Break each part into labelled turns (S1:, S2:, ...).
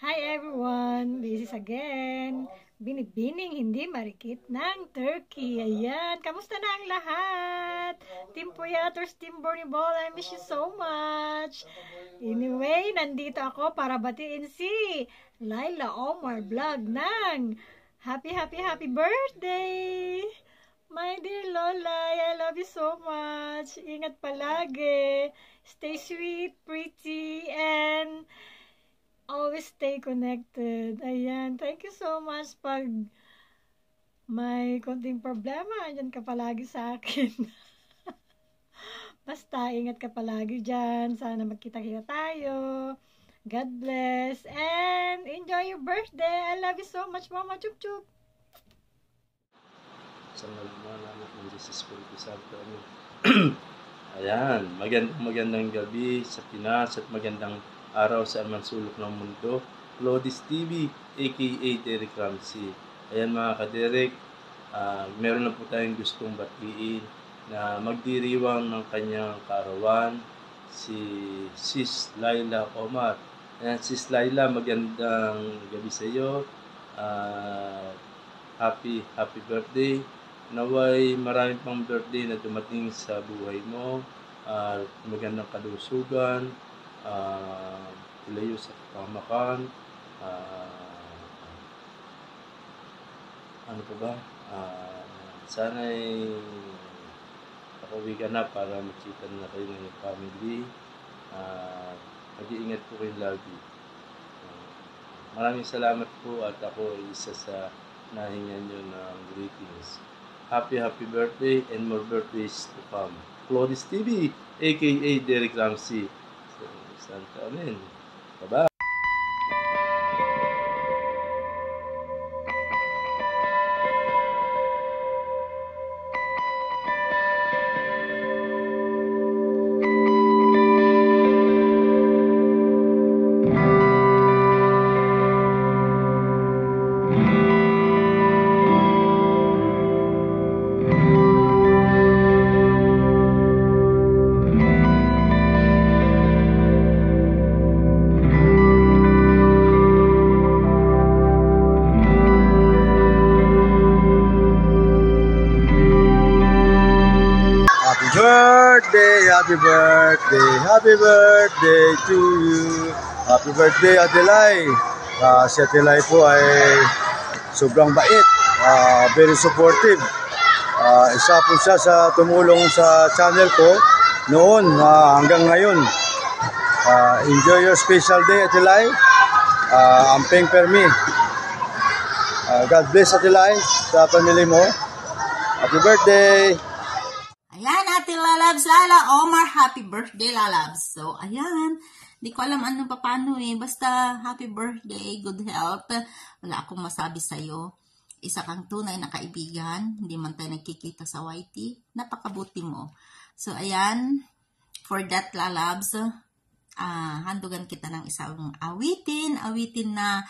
S1: Hi everyone! This is again, Binibining Hindi Marikit ng Turkey. Ayan, kamusta na ang lahat? Team Puyaters, Team Bornibol, I miss you so much. Anyway, nandito ako para batiin si Laila Omar Vlog ng happy birthday! My dear Lola, I love you so much. Ingat palagi. Stay sweet, pretty, and always stay connected. Ayan. Thank you so much. Pag may konting problema, andyan ka palagi sa akin. Basta, ingat ka palagi dyan. Sana magkita-kita tayo. God bless. And enjoy your birthday. I love you so much, Mama. Chup chup.
S2: Sa anak ng Jesus Espiritu Santo. Ayan, magandang gabi sa Pinas at magandang araw sa anumang sulok ng mundo. Lodis TV, aka Derek Ramsey. Ayan mga ka-Derek, meron na po tayong gustong batiin na magdiriwang ng kanyang kaarawan, si Sis Laila Omar. Ayan, Sis Laila, magandang gabi sa iyo. Happy birthday. Naway maraming pang birthday na dumating sa buhay mo. Magandang kalusugan. Ilayo sa kapamakan. Ano pa ba? Sana'y nakauwi ka na para makita na kayo ng family. Mag-iingat po kayo lagi. Maraming salamat po at ako isa sa nahingan nyo ng greetings. Happy birthday and more birthdays to come. Lodis TV, aka Derek Ramsey. Santa Amen. Bye-bye.
S3: Happy birthday to you. Happy birthday, Ate Lai. Si Ate Lai po ay sobrang bait, very supportive. Isa po siya sa tumulong sa channel ko noon hanggang ngayon. Enjoy your special day, Ate Lai. Ampeng permi. God bless, Ate Lai, sa family mo. Happy birthday.
S4: Ayan, Ate Lalabs, Lala Omar, happy birthday, Lalabs. So, ayan, di ko alam ano pa paano eh. Basta, happy birthday, good health. Wala akong masabi sa'yo. Isa kang tunay na kaibigan. Hindi man tayo nagkikita sa YT. Napakabuti mo. So, ayan, for that, Lalabs, handugan kita ng isang awitin na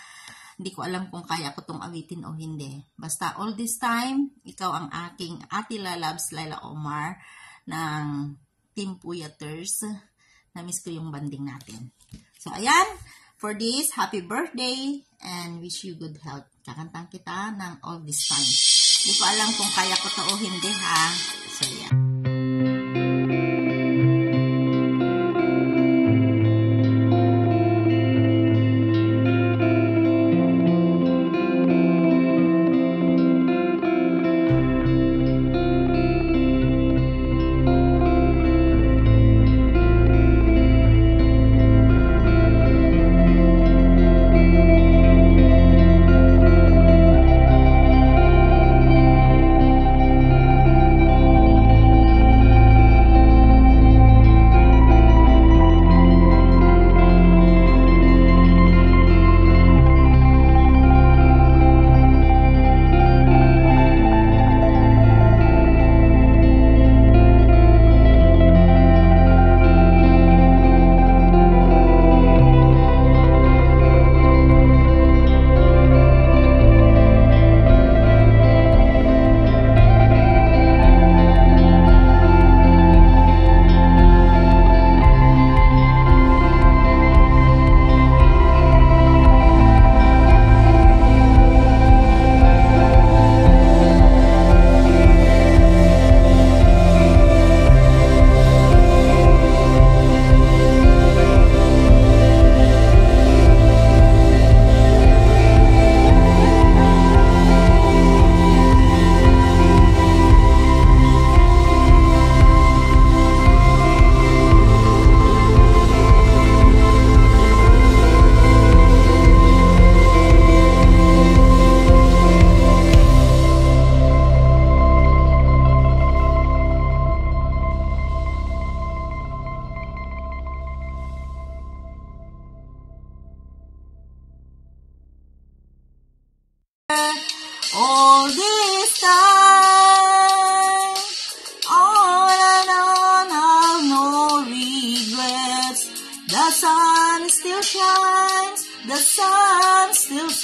S4: hindi ko alam kung kaya ko tong awitin o hindi. Basta all this time, ikaw ang aking Ate Lalabs, Laila Omar ng Team Puyaters. Na-miss ko yung banding natin. So, ayan. For this, happy birthday and wish you good health. Kakantang kita ng all this time. Hindi ko alam kung kaya ko to o hindi ha. So, ayan.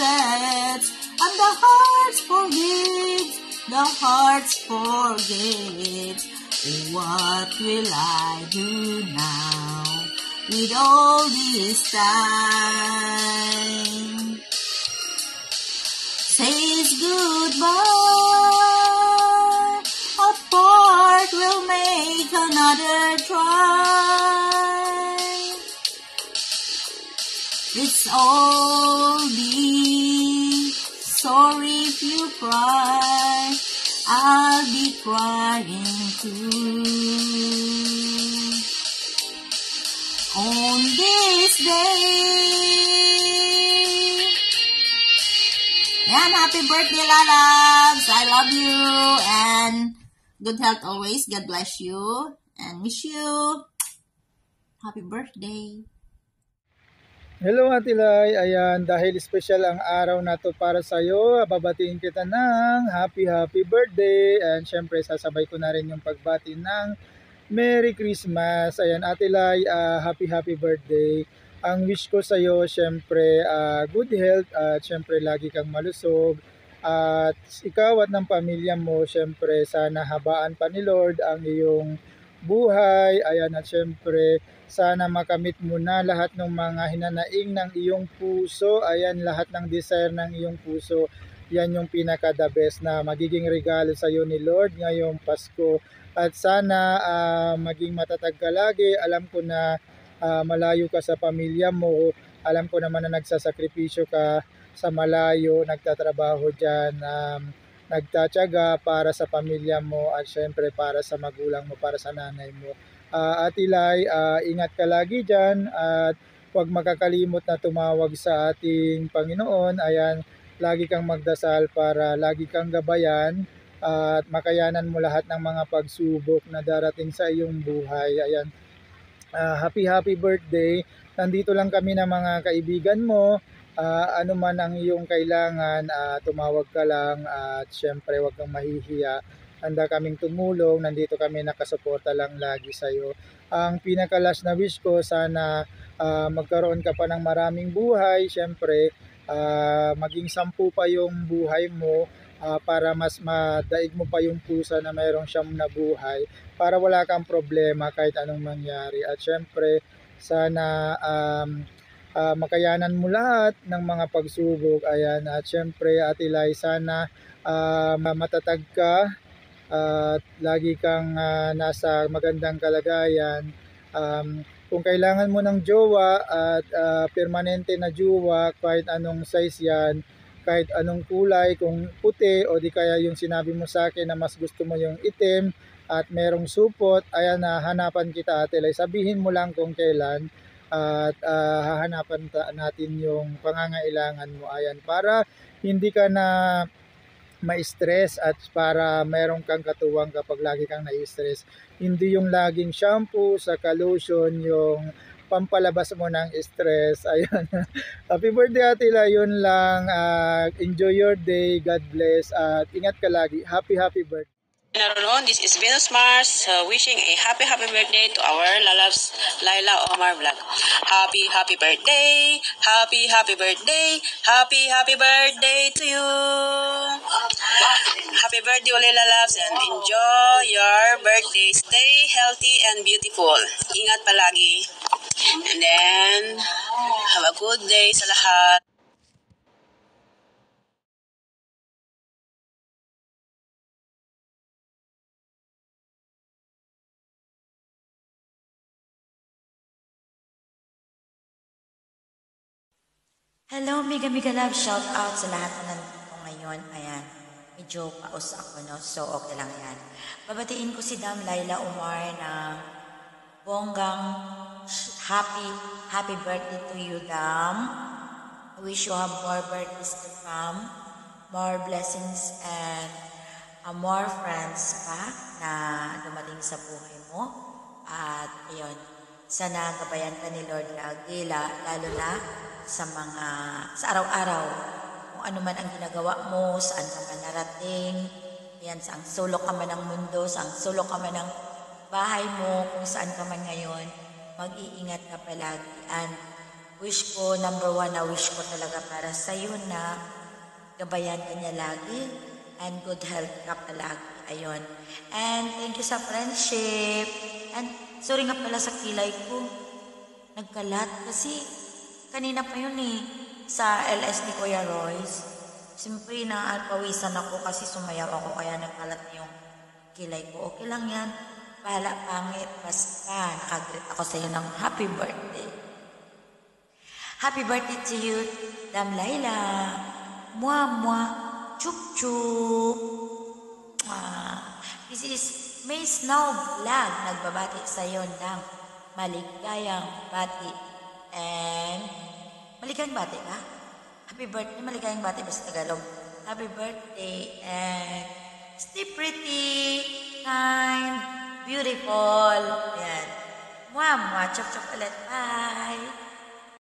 S4: sets, and the hearts forget. What will I do now with all this time? Says goodbye, apart we'll make another try. It's all be sorry if you cry, I'll be crying too. On this day, and happy birthday, lalabs! I love you, and good health always. God bless you, and miss you. Happy birthday.
S5: Hello Ate Lai, ayan, dahil special ang araw na to para sa iyo, babatiin kita ng happy birthday, and syempre sasabay ko na rin yung pagbati ng Merry Christmas. Ayan Ate Lai, happy birthday. Ang wish ko sa iyo syempre good health, at syempre lagi kang malusog, at ikaw at ng pamilya mo syempre sana habaan pa ni Lord ang iyong buhay. Ayan, at syempre sana makamit mo na lahat ng mga hinanaing ng iyong puso. Ayan, lahat ng desire ng iyong puso. Yan yung pinaka the best na magiging regalo sa iyo ni Lord ngayong Pasko. At sana maging matatag ka lagi. Alam ko na malayo ka sa pamilya mo. Alam ko naman na nagsasakripisyo ka sa malayo, nagtatrabaho dyan, nagtatyaga para sa pamilya mo, at syempre para sa magulang mo, para sa nanay mo. Ate Lai, ingat ka lagi dyan, at huwag makakalimot na tumawag sa ating Panginoon. Ayan, lagi kang magdasal para lagi kang gabayan at makayanan mo lahat ng mga pagsubok na darating sa iyong buhay. Ayan, happy birthday. Nandito lang kami ng mga kaibigan mo. Ano man ang iyong kailangan, tumawag ka lang, at syempre huwag kang mahihiya. Handa kaming tumulong, nandito kami nakasuporta lang lagi sa iyo. Ang pinaka-last na wish ko, sana magkaroon ka pa ng maraming buhay. Syempre, maging 10 pa yung buhay mo, para mas madaig mo pa yung pusa na mayroong 9 na buhay, para wala kang problema kahit anong mangyari. At syempre, sana makayanan mo lahat ng mga pagsubok. Ayan, at syempre Ate Lai, sana matatag ka, at lagi kang nasa magandang kalagayan. Kung kailangan mo ng jowa, at permanente na jowa, kahit anong size yan, kahit anong kulay, kung puti o di kaya yung sinabi mo sa akin na mas gusto mo yung itim at merong supot, ayan, hanapan kita Ate Lai. Sabihin mo lang kung kailan, at hahanapan natin yung pangangailangan mo. Ayan, para hindi ka na ma-stress, at para meron kang katuwang kapag lagi kang na-stress. Hindi yung laging shampoo sa lotion yung pampalabas mo ng stress. Ayun. Happy birthday Ate Lai, yun lang. Enjoy your day. God bless. At ingat ka lagi. Happy birthday.
S6: Naroon, this is Venus Mars, wishing a happy birthday to our lalabs, Laila Omar Vlog. Happy birthday, happy birthday, happy birthday to you. Happy birthday ulit lalabs, and enjoy your birthday. Stay healthy and beautiful. Ingat palagi. And then, have a good day sa lahat.
S7: Hello, Mega Love. Shout out sa lahat na nandito ngayon. Ayan, medyo paus ako, no? So, okay lang yan. Babatiin ko si Dam Laila Umar na bonggang happy birthday to you, Dam. I wish you have more birthdays to come, more blessings, and more friends pa na dumating sa buhay mo. At ayun, sana gabayan ka ni Lord lagi, lalo na sa araw-araw, kung ano man ang ginagawa mo, saan ka man narating, yan, saang sulok ka man ng mundo, saang sulok ka man ng bahay mo, kung saan ka man ngayon, mag-iingat ka palagi, and wish ko, number 1 na wish ko talaga para sa'yo na gabayan ka niya lagi and good health ka palagi. Ayun. And thank you sa friendship. And sorry nga pala sa kilay ko. Nagkalat kasi kanina pa yun sa LS ni Kuya Royce. Siyempre pawisan ako kasi sumayaw ako kaya nagkalat na yung kilay ko. Okay lang yan. Bahala pangit. Basta nakagreet ako sa iyo ng happy birthday. Happy birthday to you, Dam Laila. Mwah, mwah. Chup, chup. This is May Snow Vlog. Nagbabati sa iyo ng maligayang bati. And maligayang bati ka? Happy birthday. Maligayang bati ba sa Tagalog? Happy birthday. And stay pretty, kind, beautiful. Ayan. Mwah, mwah. Chup, chup ulit. Bye.